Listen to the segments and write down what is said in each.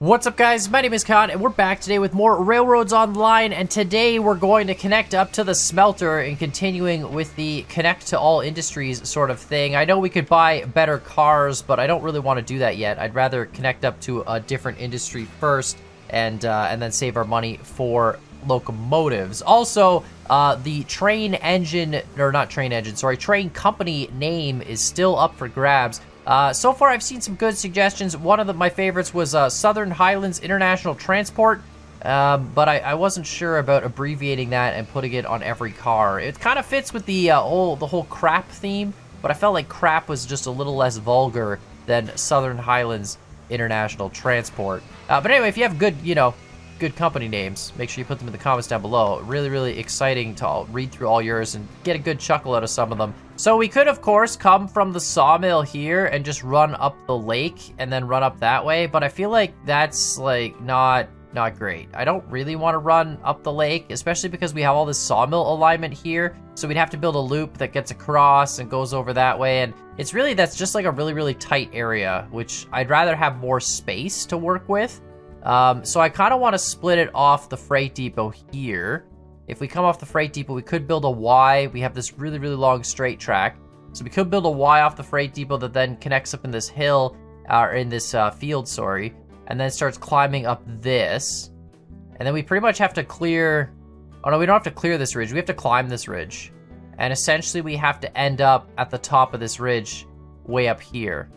What's up, guys? My name is Khan, and we're back today with more Railroads Online, and today we're going to connect up to the Smelter and continuing with the connect to all industries sort of thing. I know we could buy better cars, but I don't really want to do that yet. I'd rather connect up to a different industry first and then save our money for locomotives. Also, the train company name is still up for grabs. So far, I've seen some good suggestions. One of my favorites was Southern Highlands International Transport, but I wasn't sure about abbreviating that and putting it on every car. It kind of fits with the whole crap theme, but I felt like crap was just a little less vulgar than Southern Highlands International Transport. But anyway, if you have good, good company names, make sure you put them in the comments down below. Really, really exciting to read through all yours and get a good chuckle out of some of them. So we could, of course, come from the sawmill here and just run up the lake and then run up that way, but I feel like that's like not great. I don't really want to run up the lake, especially because we have all this sawmill alignment here, so we'd have to build a loop that gets across and goes over that way, and that's just like a really, really tight area, which I'd rather have more space to work with. So I kind of want to split it off the freight depot here. If we come off the freight depot, we could build a Y. We have this really, really long straight track. So we could build a Y off the freight depot that then connects up in this hill, or in this field, sorry, and then starts climbing up this. And then we pretty much have to clear... Oh, no, we don't have to clear this ridge. We have to climb this ridge. And essentially, we have to end up at the top of this ridge way up here.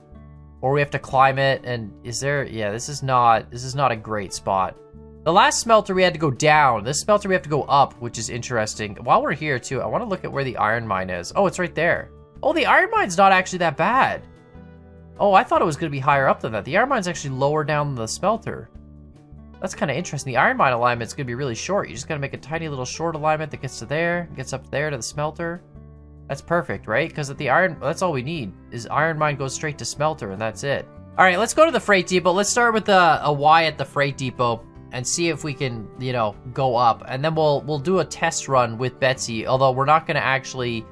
Or we have to climb it, and yeah, this is not a great spot. The last smelter we had to go down. This smelter we have to go up, which is interesting. While we're here too, I want to look at where the iron mine is. Oh, it's right there. Oh, the iron mine's not actually that bad. Oh, I thought it was going to be higher up than that. The iron mine's actually lower down than the smelter. That's kind of interesting. The iron mine alignment's going to be really short. You just got to make a tiny little short alignment that gets to there, gets up there to the smelter. That's perfect, right? Because at the that's all we need, is iron mine goes straight to smelter, and that's it. All right, let's go to the freight depot. Let's start with a Y at the freight depot and see if we can, go up. And then we'll do a test run with Betsy, although we're not going to actually,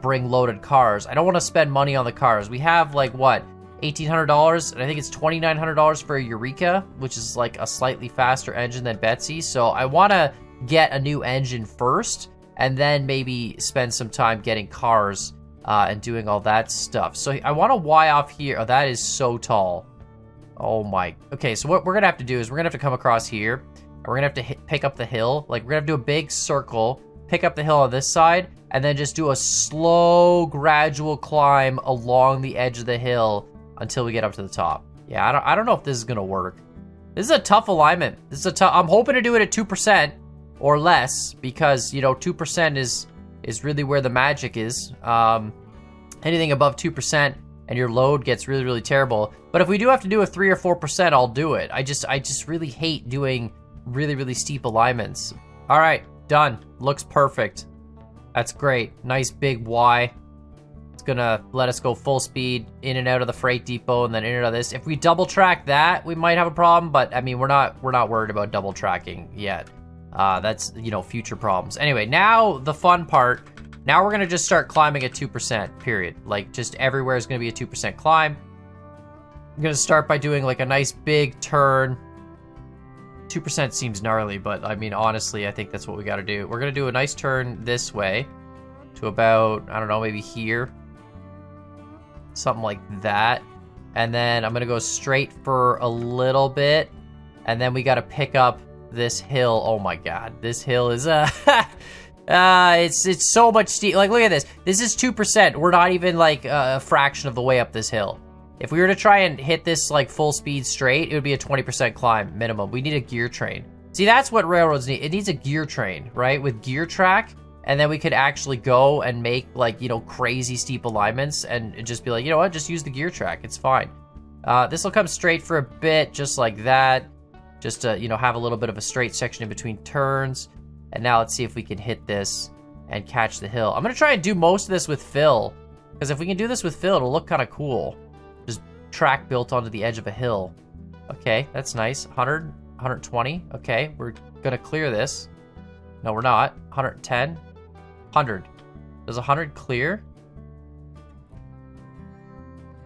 bring loaded cars. I don't want to spend money on the cars. We have, like, what, $1,800? And I think it's $2,900 for a Eureka, which is, like, a slightly faster engine than Betsy. So I want to get a new engine first, and then maybe spend some time getting cars and doing all that stuff. So I want to Y off here. Oh, that is so tall. Oh my. Okay, so what we're going to have to do is we're going to have to come across here. And we're going to have to pick up the hill. Like, we're going to have to do a big circle, pick up the hill on this side, and then just do a slow, gradual climb along the edge of the hill until we get up to the top. Yeah, I don't know if this is going to work. This is a tough alignment. I'm hoping to do it at 2%. Or less, because 2% is really where the magic is. Anything above 2% and your load gets really, really terrible. But if we do have to do a 3 or 4%, I'll do it. I just really hate doing really, really steep alignments. All right, done. Looks perfect. That's great. Nice big Y. It's gonna let us go full speed in and out of the freight depot and then in and out of this. If we double track that, we might have a problem. But I mean, we're not worried about double tracking yet. That's, future problems. Anyway, now the fun part. Now we're going to just start climbing at 2%, period. Like, just everywhere is going to be a 2% climb. I'm going to start by doing, like, a nice big turn. 2% seems gnarly, but, I mean, honestly, I think that's what we got to do. We're going to do a nice turn this way to about, I don't know, maybe here. Something like that. And then I'm going to go straight for a little bit. And then we got to pick up this hill. Oh my god, this hill is it's so much steep. Like, look at this. This is 2%. We're not even like a fraction of the way up this hill. If we were to try and hit this like full speed straight, it would be a 20% climb minimum. We need a gear train. See, that's what railroads need. It needs a gear train, right? With gear track, and then we could actually go and make like, crazy steep alignments and just be like, you know what, just use the gear track. It's fine. This will come straight for a bit, just like that. Just to, have a little bit of a straight section in between turns. And now let's see if we can hit this and catch the hill. I'm going to try and do most of this with fill. Because if we can do this with fill, it'll look kind of cool. Just track built onto the edge of a hill. Okay, that's nice. 100, 120. Okay, we're going to clear this. No, we're not. 110. 100. Does 100 clear?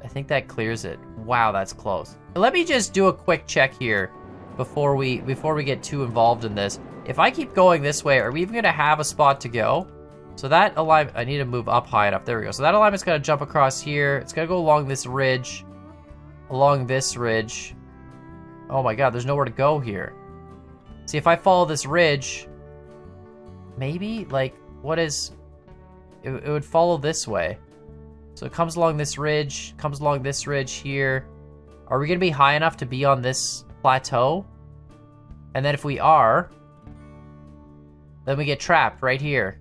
I think that clears it. Wow, that's close. Let me just do a quick check here before we get too involved in this. If I keep going this way, are we even going to have a spot to go? So that alignment, I need to move up high enough. There we go. So that alignment's going to jump across here. It's going to go along this ridge. Along this ridge. Oh my god, there's nowhere to go here. See, if I follow this ridge, maybe, like, what is... It would follow this way. So it comes along this ridge, comes along this ridge here. Are we going to be high enough to be on this plateau? And then if we are, then we get trapped right here.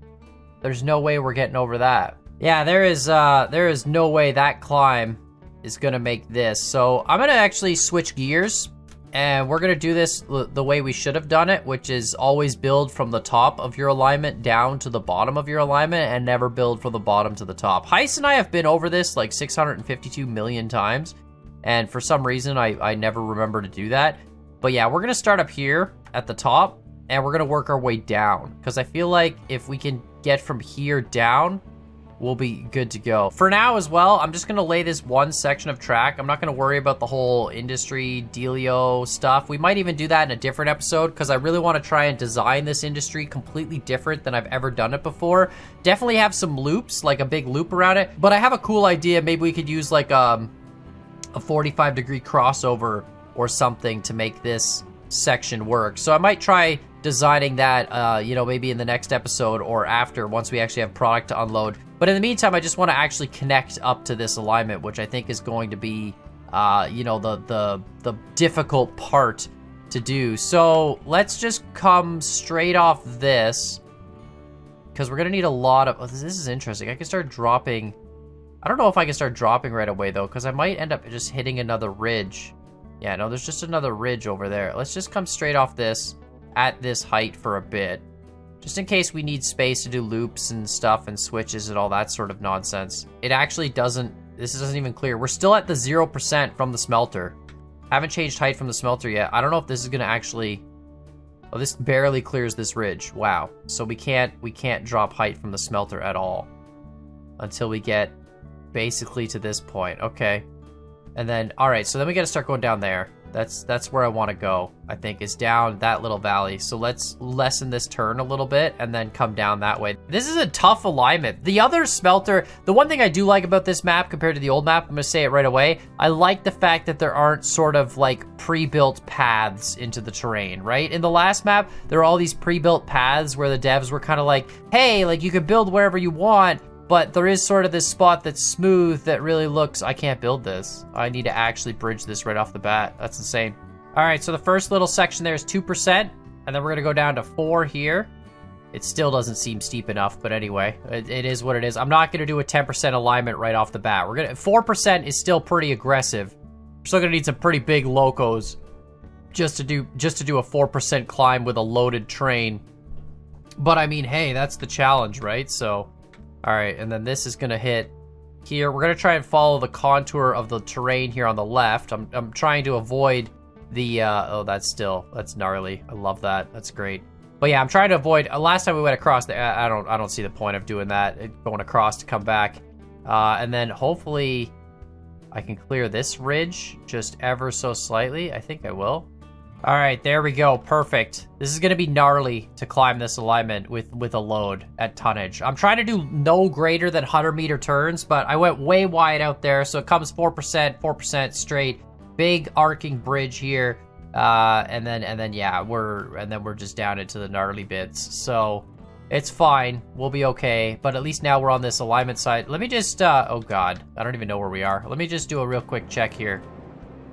There's no way we're getting over that. Yeah, there is no way that climb is going to make this. So I'm going to actually switch gears. And we're going to do this the way we should have done it, which is always build from the top of your alignment down to the bottom of your alignment and never build from the bottom to the top. Heist and I have been over this like 652 million times. And for some reason, I never remember to do that. But yeah, we're going to start up here at the top and we're going to work our way down. Because I feel like if we can get from here down, we'll be good to go. For now as well, I'm just going to lay this one section of track. I'm not going to worry about the whole industry dealio stuff. We might even do that in a different episode because I really want to try and design this industry completely different than I've ever done it before. Definitely have some loops, like a big loop around it. But I have a cool idea. Maybe we could use like a 45-degree crossover or something to make this section work. So I might try designing that, you know, maybe in the next episode or after, once we actually have product to unload. But in the meantime, I just want to actually connect up to this alignment, which I think is going to be, you know, the difficult part to do. So let's just come straight off this, because we're going to need a lot of... Oh, this is interesting. I can start dropping... I don't know if I can start dropping right away, though, because I might end up just hitting another ridge. Yeah, no, there's just another ridge over there. Let's just come straight off this at this height for a bit, just in case we need space to do loops and stuff and switches and all that sort of nonsense. It actually doesn't, this doesn't even clear. We're still at the 0% from the smelter. Haven't changed height from the smelter yet. I don't know if this is gonna actually, oh, this barely clears this ridge. Wow. So we can't drop height from the smelter at all until we get basically to this point. Okay. And then, all right, so then we gotta start going down there. That's where I want to go, I think, is down that little valley. So let's lessen this turn a little bit and then come down that way. This is a tough alignment. The other smelter, the one thing I do like about this map compared to the old map, I'm going to say it right away, I like the fact that there aren't sort of like pre-built paths into the terrain, right? In the last map, there are all these pre-built paths where the devs were kind of like, hey, like you can build wherever you want, but there is sort of this spot that's smooth that really looks, I can't build this. I need to actually bridge this right off the bat. That's insane. All right, so the first little section there is 2%, and then we're gonna go down to 4 here. It still doesn't seem steep enough, but anyway, it is what it is. I'm not gonna do a 10% alignment right off the bat. 4% is still pretty aggressive. We're still gonna need some pretty big locos just to do a 4% climb with a loaded train. But I mean, hey, that's the challenge, right? So. All right, and then this is gonna hit here. We're gonna try and follow the contour of the terrain here on the left. I'm trying to avoid the, oh, that's gnarly. I love that, that's great. But yeah, I'm trying to avoid, last time we went across, I don't see the point of doing that, going across to come back. And then hopefully I can clear this ridge just ever so slightly. I think I will. All right, there we go, perfect. This is gonna be gnarly to climb this alignment with a load at tonnage. I'm trying to do no greater than 100-meter turns, but I went way wide out there, so it comes 4% straight. Big arcing bridge here, and then yeah, we're just down into the gnarly bits. So it's fine, we'll be okay. But at least now we're on this alignment side. Let me just, oh god, I don't even know where we are. Let me just do a real quick check here.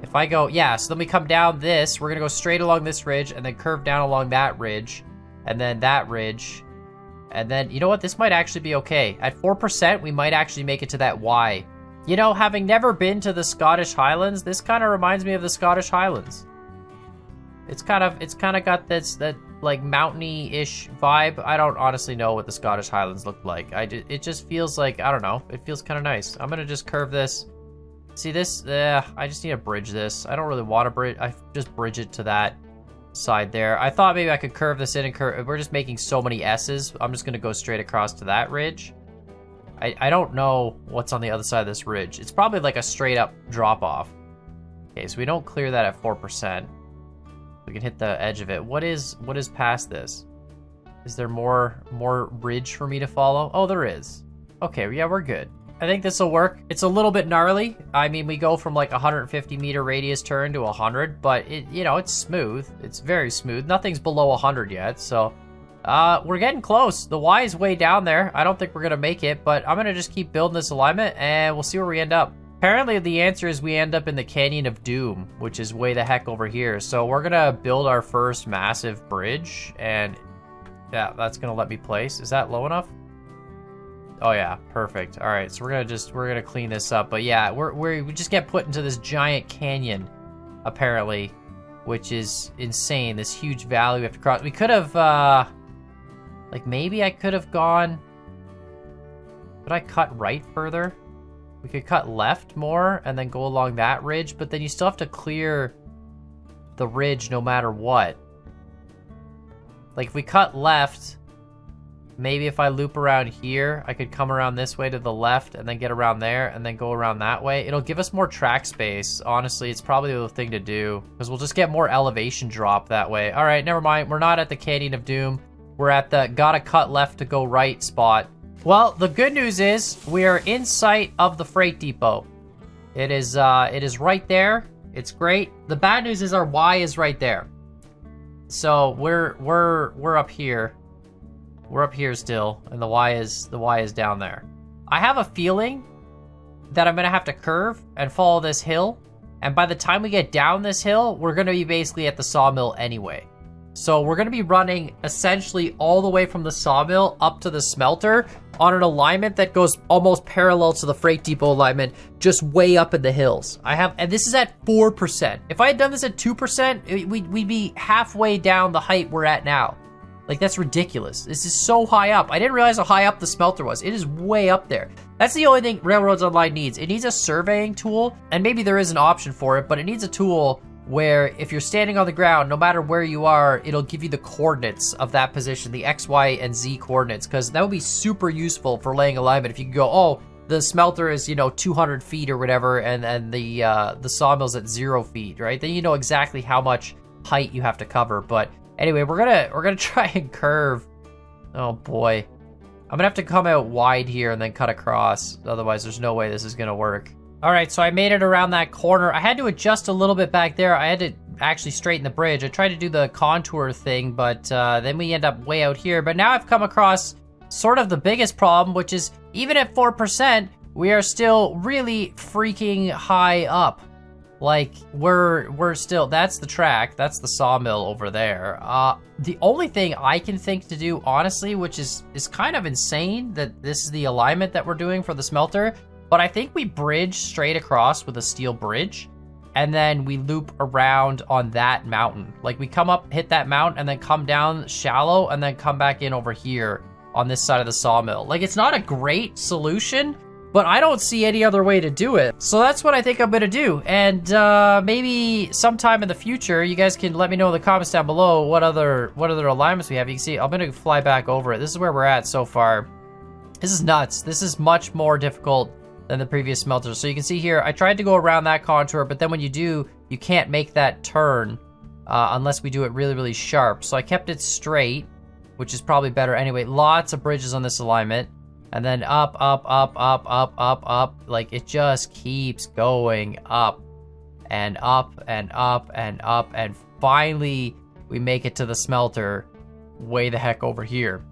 If I go, yeah, so then we come down this, we're gonna go straight along this ridge and then curve down along that ridge and then that ridge. And then, you know what, this might actually be okay. At 4%, we might actually make it to that Y. You know, having never been to the Scottish Highlands, this kind of reminds me of the Scottish Highlands. It's kind of got that like mountainy-ish vibe. I don't honestly know what the Scottish Highlands look like. It just feels like, I don't know, it feels kind of nice. I'm gonna just curve this. See this? I just need to bridge this. I don't really want to bridge. I just bridge it to that side there. I thought maybe I could curve this in and curve. We're just making so many S's. I'm just going to go straight across to that ridge. I don't know what's on the other side of this ridge. It's probably like a straight up drop off. Okay, so we don't clear that at 4%. We can hit the edge of it. What is past this? Is there more ridge for me to follow? Oh, there is. Okay, yeah, we're good. I think this will work. It's a little bit gnarly. I mean, we go from like 150 meter radius turn to 100, but it's smooth. It's very smooth. Nothing's below 100 yet, so we're getting close. The Y is way down there. I don't think we're gonna make it, but I'm gonna just keep building this alignment and we'll see where we end up. Apparently the answer is we end up in the Canyon of Doom, which is way the heck over here. So we're gonna build our first massive bridge, and yeah, that's gonna let me place. Is that low enough? Oh yeah, perfect. All right, so we're gonna clean this up. But yeah, we just get put into this giant canyon, apparently, which is insane. This huge valley we have to cross. We could have, like maybe I could have gone. Could I cut right further? We could cut left more and then go along that ridge, but then you still have to clear the ridge no matter what. Like if we cut left. Maybe if I loop around here, I could come around this way to the left and then get around there and then go around that way. It'll give us more track space. Honestly, it's probably the thing to do because we'll just get more elevation drop that way. All right, never mind. We're not at the Canyon of Doom. We're at the gotta cut left to go right spot. Well, the good news is we are in sight of the freight depot. It is right there. It's great. The bad news is our Y is right there. So we're up here. We're up here still, and the Y is down there. I have a feeling that I'm gonna have to curve and follow this hill, and by the time we get down this hill, we're gonna be basically at the sawmill anyway. So we're gonna be running essentially all the way from the sawmill up to the smelter on an alignment that goes almost parallel to the freight depot alignment, just way up in the hills. And this is at 4%. If I had done this at 2%, we'd be halfway down the height we're at now. Like, that's ridiculous. This is so high up. I didn't realize how high up the smelter was. It is way up there. That's the only thing Railroads Online needs. It needs a surveying tool, and maybe there is an option for it, but it needs a tool where if you're standing on the ground, no matter where you are, it'll give you the coordinates of that position, the X, Y, and Z coordinates, because that would be super useful for laying alignment. If you could go, oh, the smelter is, 200 feet or whatever, and the sawmill's at 0 feet, right? Then you know exactly how much height you have to cover, but anyway, we're gonna try and curve. Oh boy. I'm gonna have to come out wide here and then cut across. Otherwise, there's no way this is gonna work. All right, so I made it around that corner. I had to adjust a little bit back there. I had to actually straighten the bridge. I tried to do the contour thing, but then we end up way out here. But now I've come across sort of the biggest problem, which is even at 4%, we are still really freaking high up. Like, we're still, that's the track, that's the sawmill over there. The only thing I can think to do, honestly, which is kind of insane that this is the alignment that we're doing for the smelter, but I think we bridge straight across with a steel bridge, and then we loop around on that mountain. Like, we come up, hit that mountain, and then come down shallow, and then come back in over here on this side of the sawmill. Like, it's not a great solution, but I don't see any other way to do it. So that's what I think I'm gonna do. And maybe sometime in the future, you guys can let me know in the comments down below what other alignments we have. You can see, I'm gonna fly back over it. This is where we're at so far. This is nuts. This is much more difficult than the previous smelters. So you can see here, I tried to go around that contour, but then when you do, you can't make that turn unless we do it really, really sharp. So I kept it straight, which is probably better anyway. Lots of bridges on this alignment. And then up, up, up, up, up, up, up. Like, it just keeps going up and up and up and up. And finally, we make it to the smelter way the heck over here.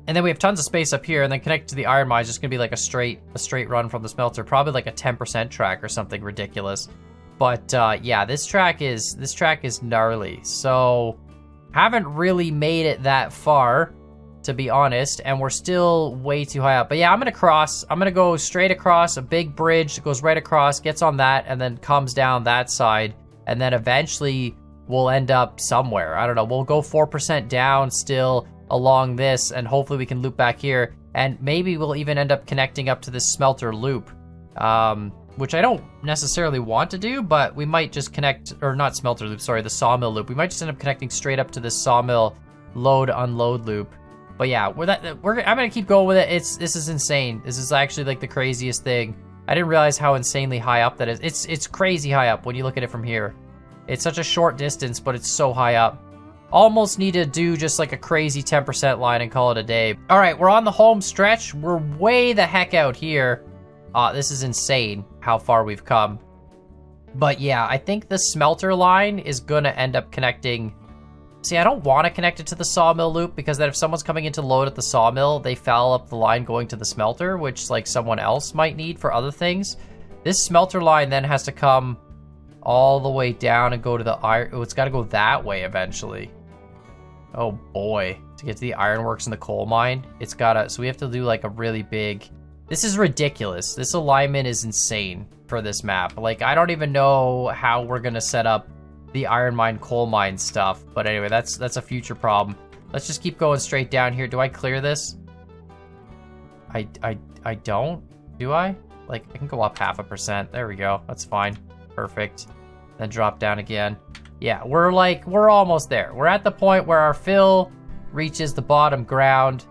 And then we have tons of space up here, and then connected to the iron mine is just gonna be like a straight run from the smelter, probably like a 10% track or something ridiculous. But yeah, this track is gnarly. So haven't really made it that far, to be honest, and we're still way too high up. But yeah, I'm gonna go straight across a big bridge that goes right across, gets on that, and then comes down that side, and then eventually we'll end up somewhere. I don't know, we'll go 4% down still along this, and hopefully we can loop back here, and maybe we'll even end up connecting up to this smelter loop, which I don't necessarily want to do, but we might just connect, or not smelter loop, sorry, the sawmill loop. We might just end up connecting straight up to this sawmill load unload loop. But yeah, I'm gonna keep going with it. This is insane. This is actually like the craziest thing. I didn't realize how insanely high up that is. It's crazy high up when you look at it from here. It's such a short distance, but it's so high up. Almost need to do just like a crazy 10% line and call it a day. All right, we're on the home stretch. We're way the heck out here. This is insane how far we've come. But yeah, I think the smelter line is gonna end up connecting. See, I don't want to connect it to the sawmill loop because then if someone's coming in to load at the sawmill, they foul up the line going to the smelter, which like someone else might need for other things. This smelter line then has to come all the way down and go to the iron. Oh, it's got to go that way eventually. Oh boy, to get to the ironworks and the coal mine, it's gotta, so we have to do like a really big, this is ridiculous. This alignment is insane for this map. Like, I don't even know how we're gonna set up the iron mine, coal mine stuff. But anyway, that's a future problem. Let's just keep going straight down here. Do I clear this? I don't, do I? Like, I can go up 0.5%. There we go, that's fine. Perfect. Then drop down again. Yeah, we're almost there. We're at the point where our fill reaches the bottom ground.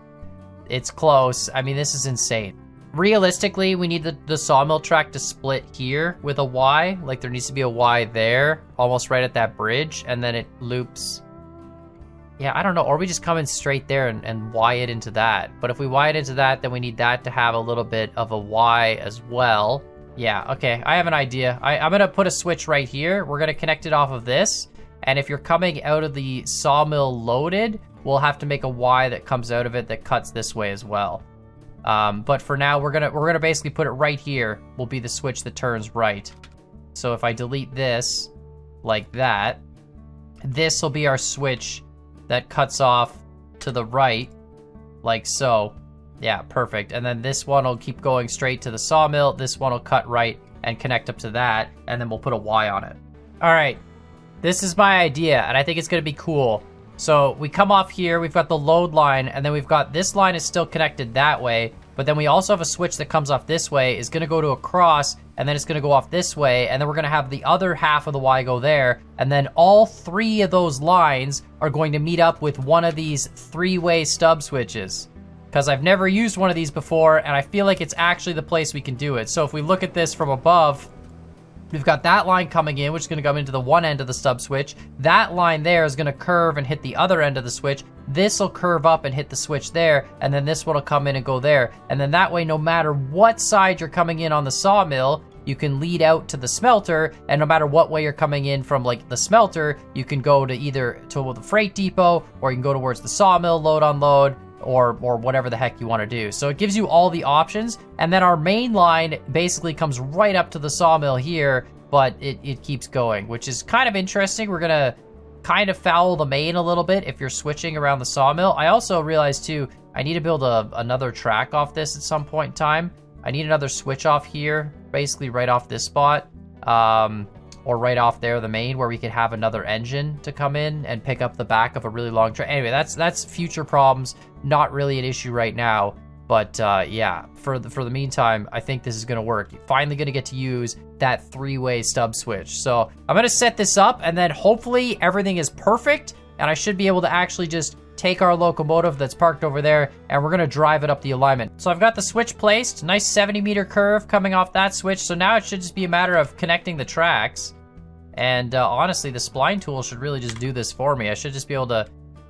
It's close. I mean, this is insane. Realistically, we need the sawmill track to split here with a Y. Like, there needs to be a Y there, almost right at that bridge, and then it loops. Yeah, I don't know. Or we just come in straight there and Y it into that. But if we Y it into that, then we need that to have a little bit of a Y as well. Yeah, okay, I have an idea. I'm gonna put a switch right here. We're gonna connect it off of this. And if you're coming out of the sawmill loaded, we'll have to make a Y that comes out of it that cuts this way as well. But for now, we're gonna basically put it right here. Will be the switch that turns right. So if I delete this, like that, this will be our switch that cuts off to the right, like so. Yeah, perfect. And then this one will keep going straight to the sawmill. This one will cut right and connect up to that, and then we'll put a Y on it. All right, this is my idea, and I think it's gonna be cool. So we come off here, we've got the load line, and then we've got this line is still connected that way, but then we also have a switch that comes off this way, is gonna go to a cross, and then it's gonna go off this way, and then we're gonna have the other half of the Y go there, and then all three of those lines are going to meet up with one of these three-way stub switches. Because I've never used one of these before, and I feel like it's actually the place we can do it. So if we look at this from above, we've got that line coming in, which is gonna come into the one end of the stub switch. That line there is gonna curve and hit the other end of the switch. This will curve up and hit the switch there, and then this one will come in and go there. And then that way, no matter what side you're coming in on the sawmill, you can lead out to the smelter, and no matter what way you're coming in from like the smelter, you can go to either to the freight depot, or you can go towards the sawmill, load unload, or whatever the heck you want to do. So it gives you all the options, and then our main line basically comes right up to the sawmill here, but it keeps going, which is kind of interesting. We're gonna kind of foul the main a little bit if you're switching around the sawmill. I also realized too, I need to build another track off this at some point in time. I need another switch off here, basically right off this spot, or right off there, the main, where we could have another engine to come in and pick up the back of a really long track. Anyway, that's future problems, not really an issue right now. But yeah, for the meantime, I think this is gonna work. You're finally gonna get to use that three-way stub switch. So I'm gonna set this up, and then hopefully everything is perfect, and I should be able to actually just take our locomotive that's parked over there, and we're gonna drive it up the alignment. So I've got the switch placed, nice 70-meter curve coming off that switch. So now it should just be a matter of connecting the tracks. And honestly, the spline tool should really just do this for me. I should just be able to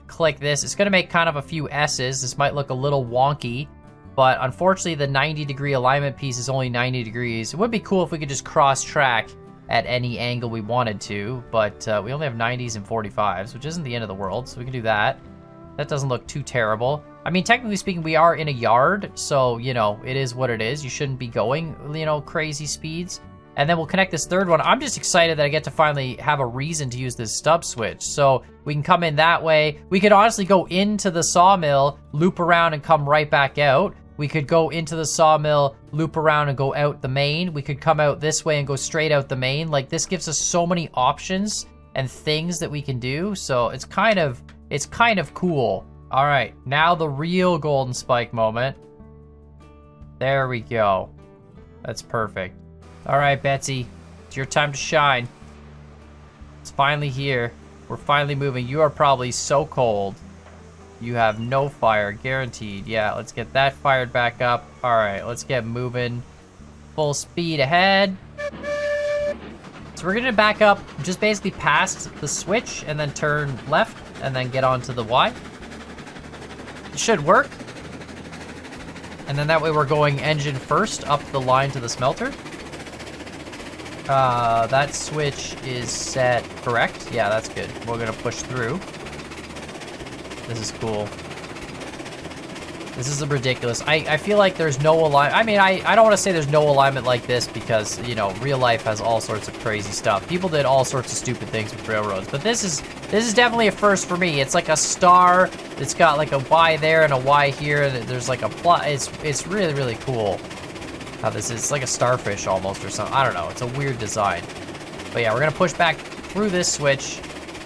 click this. It's gonna make kind of a few S's. This might look a little wonky, but unfortunately the 90-degree alignment piece is only 90 degrees. It would be cool if we could just cross track at any angle we wanted to, but we only have 90s and 45s, which isn't the end of the world, so we can do that. That doesn't look too terrible. I mean, technically speaking, we are in a yard, so, you know, it is what it is. You shouldn't be going, you know, crazy speeds. And then we'll connect this third one. I'm just excited that I get to finally have a reason to use this stub switch. So we can come in that way. We could honestly go into the sawmill, loop around and come right back out. We could go into the sawmill, loop around and go out the main. We could come out this way and go straight out the main. Like, this gives us so many options and things that we can do. So it's kind of cool. All right, now the real golden spike moment. There we go. That's perfect. All right, Betsy, it's your time to shine. It's finally here. We're finally moving. You are probably so cold. You have no fire, guaranteed. Yeah, let's get that fired back up. All right, let's get moving. Full speed ahead. So we're gonna back up just basically past the switch and then turn left and then get onto the Y. It should work. And then that way we're going engine first up the line to the smelter. That switch is set correct. Yeah, that's good. We're gonna push through. This is cool. This is ridiculous. I feel like there's no alignment. I mean, I don't want to say there's no alignment like this because, you know, real life has all sorts of crazy stuff. People did all sorts of stupid things with railroads, but this is definitely a first for me. It's like a star. It's got like a Y there and a Y here, and there's like a plot. It's really, really cool how this is. It's like a starfish almost or something. I don't know. It's a weird design. But yeah, we're going to push back through this switch,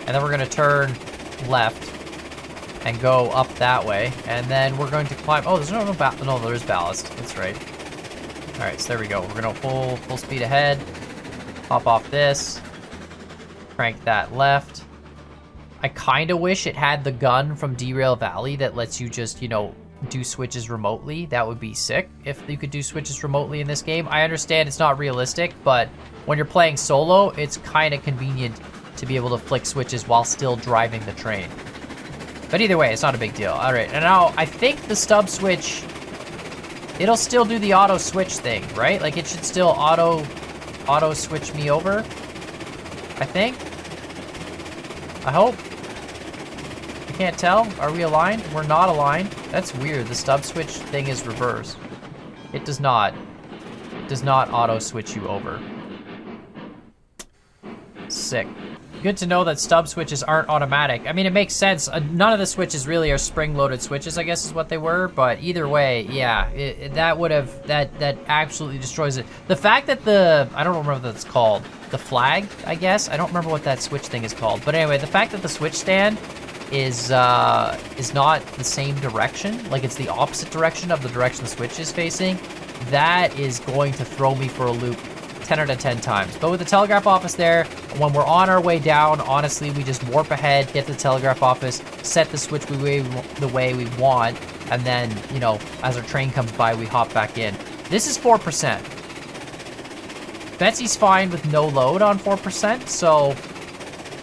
and then we're going to turn left and go up that way, and then we're going to climb. Oh, there's no there is ballast. That's right. All right, so there we go. We're gonna full speed ahead. Hop off this. Crank that left. I kind of wish it had the gun from Derail Valley that lets you just, you know, do switches remotely. That would be sick if you could do switches remotely in this game. I understand it's not realistic, but when you're playing solo, it's kind of convenient to be able to flick switches while still driving the train. But either way, it's not a big deal. All right, and now I think the stub switch, it'll still do the auto switch thing, right? Like it should still auto switch me over, I think. I hope. I can't tell. Are we aligned? We're not aligned. That's weird. The stub switch thing is reversed. It does not auto switch you over. Sick. Good to know that stub switches aren't automatic. I mean, it makes sense. None of the switches really are spring-loaded switches, I guess is what they were. But either way, yeah, that absolutely destroys it. The fact that I don't remember what that's called. The flag, I guess. I don't remember what that switch thing is called. But anyway, the fact that the switch stand is not the same direction, like it's the opposite direction of the direction the switch is facing, that is going to throw me for a loop 10 out of 10 times. But with the telegraph office there, when we're on our way down, honestly, we just warp ahead, get to the telegraph office, set the switch the way we want, and then, you know, as our train comes by, we hop back in. This is 4%. Betsy's fine with no load on 4%, so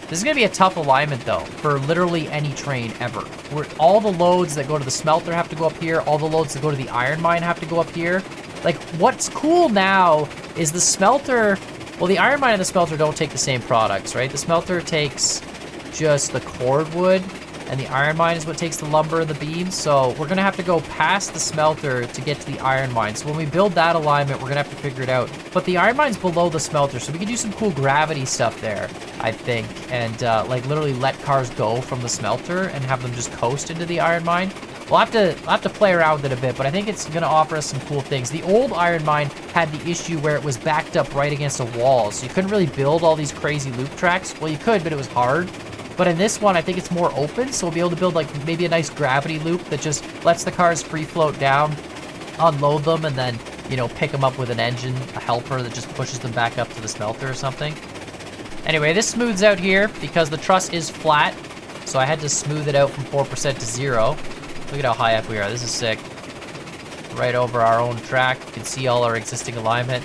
this is going to be a tough alignment, though, for literally any train ever. Where all the loads that go to the smelter have to go up here, all the loads that go to the iron mine have to go up here. Like, what's cool now is the smelter, well, the iron mine and the smelter don't take the same products, right? The smelter takes just the cordwood, and the iron mine is what takes the lumber and the beams. So we're gonna have to go past the smelter to get to the iron mine. So when we build that alignment, we're gonna have to figure it out. But the iron mine's below the smelter, so we can do some cool gravity stuff there, I think. And like literally let cars go from the smelter and have them just coast into the iron mine. We'll have to play around with it a bit, but I think it's gonna offer us some cool things. The old iron mine had the issue where it was backed up right against a wall, so you couldn't really build all these crazy loop tracks. Well, you could, but it was hard. But in this one, I think it's more open, so we'll be able to build like maybe a nice gravity loop that just lets the cars free float down, unload them, and then, you know, pick them up with an engine, a helper that just pushes them back up to the smelter or something. Anyway, this smooths out here because the truss is flat, so I had to smooth it out from 4% to 0. Look at how high up we are. This is sick. Right over our own track. You can see all our existing alignment.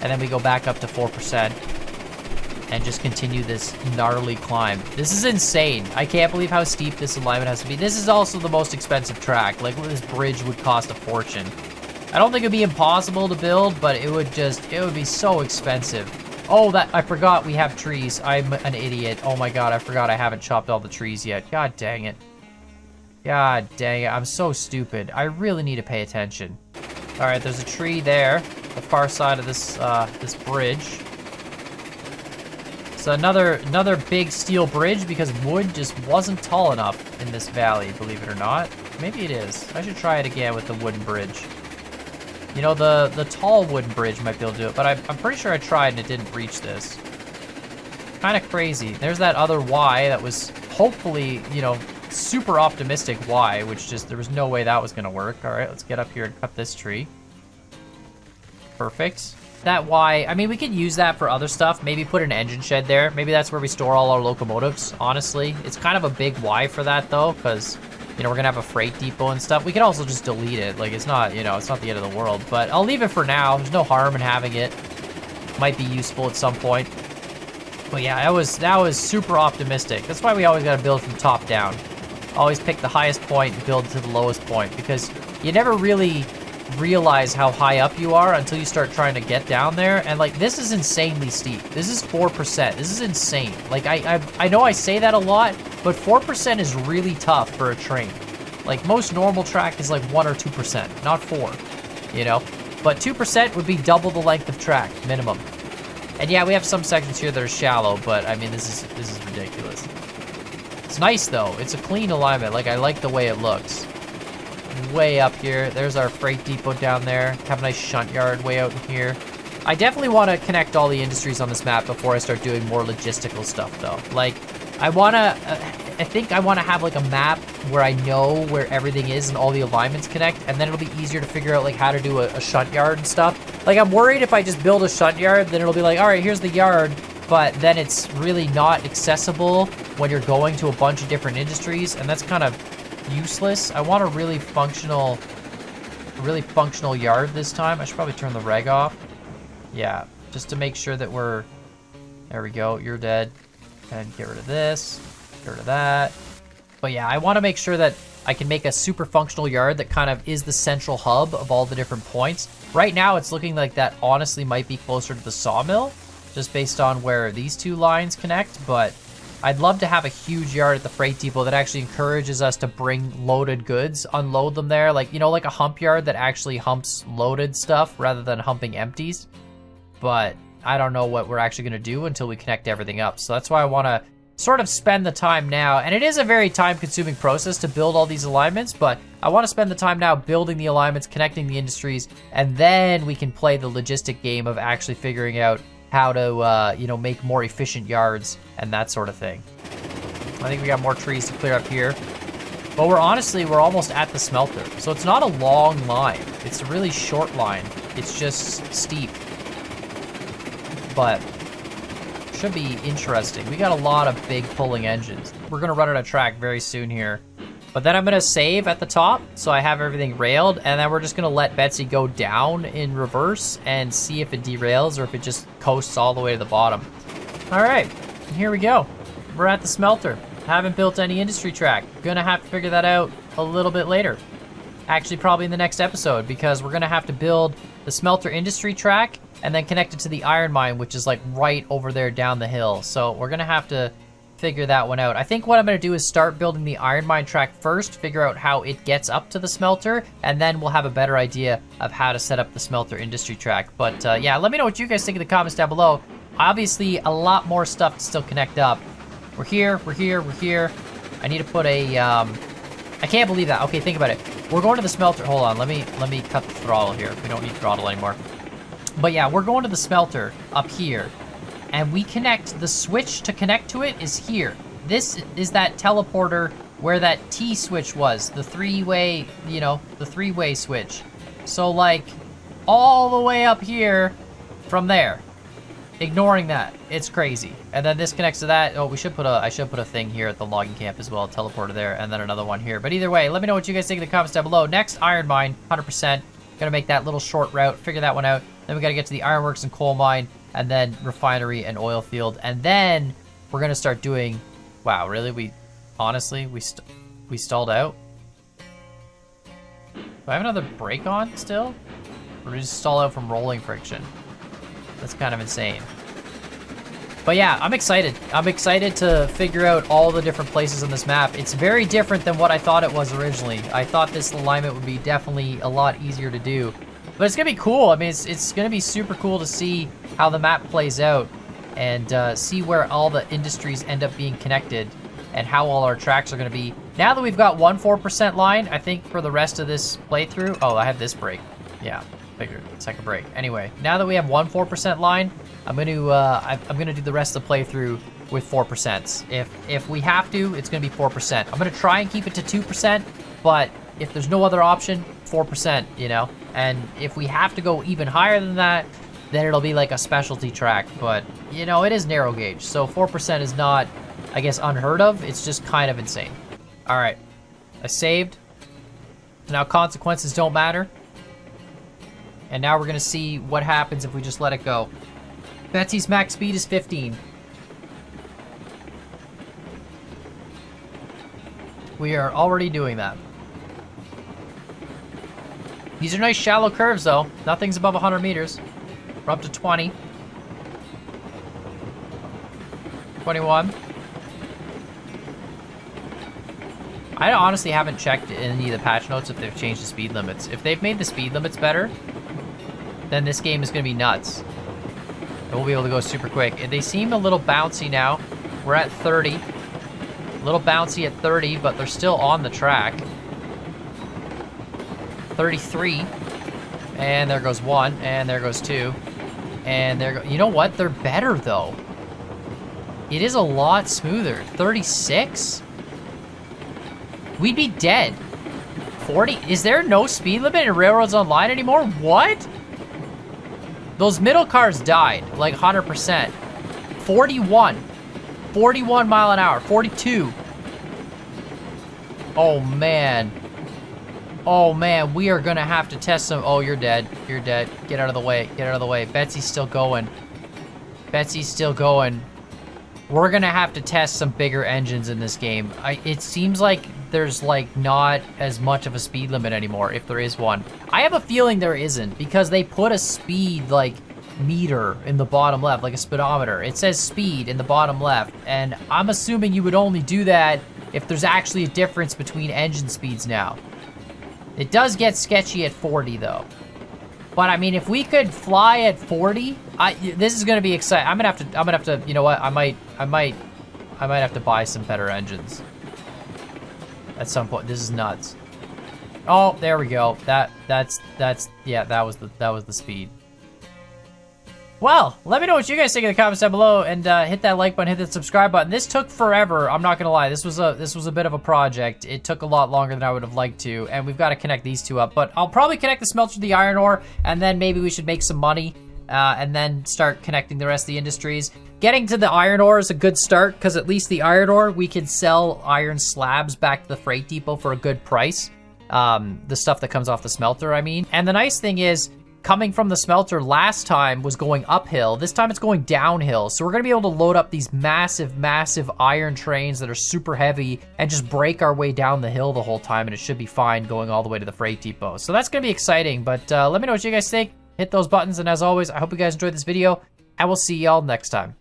And then we go back up to 4% and just continue this gnarly climb. This is insane. I can't believe how steep this alignment has to be. This is also the most expensive track. Like, this bridge would cost a fortune. I don't think it'd be impossible to build, but it would be so expensive. Oh, I forgot we have trees. I'm an idiot. Oh my god, I forgot I haven't chopped all the trees yet. God dang it. God dang it, I'm so stupid. I really need to pay attention. All right, there's a tree there, the far side of this this bridge. It's another big steel bridge because wood just wasn't tall enough in this valley, believe it or not. Maybe it is. I should try it again with the wooden bridge. You know, the tall wooden bridge might be able to do it, but I'm pretty sure I tried and it didn't reach this. Kind of crazy. There's that other Y that was hopefully, you know, super optimistic Y, which just, there was no way that was gonna work. All right, let's get up here and cut this tree. Perfect. That Y, I mean, we could use that for other stuff. Maybe put an engine shed there. Maybe that's where we store all our locomotives, honestly. It's kind of a big Y for that, though, because you know, we're gonna have a freight depot and stuff. We could also just delete it. Like, it's not, you know, it's not the end of the world. But I'll leave it for now. There's no harm in having it. Might be useful at some point. But yeah, that was super optimistic. That's why we always gotta build from top down. Always pick the highest point and build to the lowest point, because you never really realize how high up you are until you start trying to get down there. And like, this is insanely steep. This is 4%. This is insane. Like, I know I say that a lot, but 4% is really tough for a train. Like, most normal track is like 1 or 2%, not 4, you know? But 2% would be double the length of track, minimum. And yeah, we have some sections here that are shallow, but I mean, this is ridiculous. It's nice though. It's a clean alignment. Like, I like the way it looks. Way up here. There's our freight depot down there. Have a nice shunt yard way out in here. I definitely want to connect all the industries on this map before I start doing more logistical stuff though. Like, I think I want to have like a map where I know where everything is and all the alignments connect, and then it'll be easier to figure out like how to do a shunt yard and stuff. Like, I'm worried if I just build a shunt yard, then it'll be like, all right, here's the yard, but then it's really not accessible when you're going to a bunch of different industries, and that's kind of useless. I want a really functional yard this time. I should probably turn the reg off. Yeah, just to make sure that we're, there we go, you're dead. And get rid of this, get rid of that. But yeah, I want to make sure that I can make a super functional yard that kind of is the central hub of all the different points. Right now, it's looking like that honestly might be closer to the sawmill, just based on where these two lines connect, but I'd love to have a huge yard at the freight depot that actually encourages us to bring loaded goods, unload them there. Like, you know, like a hump yard that actually humps loaded stuff rather than humping empties. But I don't know what we're actually going to do until we connect everything up. So that's why I want to sort of spend the time now. And it is a very time-consuming process to build all these alignments, but I want to spend the time now building the alignments, connecting the industries, and then we can play the logistic game of actually figuring out how to, you know, make more efficient yards and that sort of thing. I think we got more trees to clear up here. But we're almost at the smelter. So it's not a long line. It's a really short line. It's just steep. But should be interesting. We got a lot of big pulling engines. We're gonna run out of track very soon here. But then I'm gonna save at the top, so I have everything railed, and then we're just gonna let Betsy go down in reverse and see if it derails or if it just coasts all the way to the bottom. All right, here we go. We're at the smelter. Haven't built any industry track. Gonna have to figure that out a little bit later. Actually, probably in the next episode, because we're gonna have to build the smelter industry track and then connect it to the iron mine, which is like right over there down the hill. So we're gonna have to figure that one out. I think what I'm gonna do is start building the iron mine track first, figure out how it gets up to the smelter, and then we'll have a better idea of how to set up the smelter industry track. But yeah, let me know what you guys think in the comments down below. Obviously, a lot more stuff to still connect up. We're here, we're here, we're here. I need to put a, I can't believe that. Okay, think about it. We're going to the smelter. Hold on, let me cut the throttle here. We don't need throttle anymore. But yeah, we're going to the smelter up here. And we connect, the switch to connect to it is here. This is that teleporter where that T switch was, the three-way, you know, the three-way switch. So like, all the way up here from there. Ignoring that, it's crazy. And then this connects to that. Oh, I should put a thing here at the logging camp as well, a teleporter there, and then another one here. But either way, let me know what you guys think in the comments down below. Next, iron mine, 100%. Gonna make that little short route, figure that one out. Then we gotta get to the ironworks and coal mine, and then refinery and oil field. And then we're gonna start doing, wow, really? We stalled out? Do I have another brake on still? Or did we just stall out from rolling friction? That's kind of insane. But yeah, I'm excited. I'm excited to figure out all the different places on this map. It's very different than what I thought it was originally. I thought this alignment would be definitely a lot easier to do. But it's gonna be cool. I mean, it's gonna be super cool to see how the map plays out and see where all the industries end up being connected and how all our tracks are gonna be. Now that we've got 4% line, I think for the rest of this playthrough, oh, I have this brake. Yeah, figured, second brake. Anyway, now that we have 4% line, I'm gonna do the rest of the playthrough with 4%. If we have to, it's gonna be 4%. I'm gonna try and keep it to 2%, but if there's no other option, 4%, you know? And if we have to go even higher than that, then it'll be like a specialty track. But, you know, it is narrow gauge, so 4% is not, I guess, unheard of. It's just kind of insane. All right, I saved. Now consequences don't matter. And now we're gonna see what happens if we just let it go. Betsy's max speed is 15. We are already doing that. These are nice shallow curves though. Nothing's above 100 meters. We're up to 20. 21. I honestly haven't checked any of the patch notes if they've changed the speed limits. If they've made the speed limits better, then this game is gonna be nuts. And we'll be able to go super quick. They seem a little bouncy now. We're at 30. A little bouncy at 30, but they're still on the track. 33. And there goes 1, and there goes 2. And there go, you know what? They're better though. It is a lot smoother. 36? We'd be dead. 40? Is there no speed limit in Railroads Online anymore? What? Those middle cars died, like 100%. 41. 41 mile an hour. 42. Oh, man. Oh, man. We are going to have to test some... Oh, you're dead. You're dead. Get out of the way. Get out of the way. Betsy's still going. Betsy's still going. We're going to have to test some bigger engines in this game. It seems like there's, like, not as much of a speed limit anymore, if there is one. I have a feeling there isn't, because they put a speed, like, meter in the bottom left, like a speedometer. It says speed in the bottom left, and I'm assuming you would only do that if there's actually a difference between engine speeds now. It does get sketchy at 40, though. But I mean, if we could fly at 40, this is gonna be exciting. I'm gonna have to. You know what? I might have to buy some better engines at some point. This is nuts. Oh, there we go. That's yeah. That was the speed. Well, let me know what you guys think in the comments down below, and hit that like button, hit the subscribe button. This took forever. I'm not gonna lie. This was a bit of a project. It took a lot longer than I would have liked to, and we've got to connect these two up. But I'll probably connect the smelter to the iron ore, and then maybe we should make some money, and then start connecting the rest of the industries. Getting to the iron ore is a good start, because at least the iron ore, we can sell iron slabs back to the freight depot for a good price. The stuff that comes off the smelter, I mean. And the nice thing is, coming from the smelter last time was going uphill. This time it's going downhill. So we're gonna be able to load up these massive, massive iron trains that are super heavy and just break our way down the hill the whole time, and it should be fine going all the way to the freight depot. So that's gonna be exciting, but let me know what you guys think. Hit those buttons, and as always, I hope you guys enjoyed this video, and we'll see y'all next time.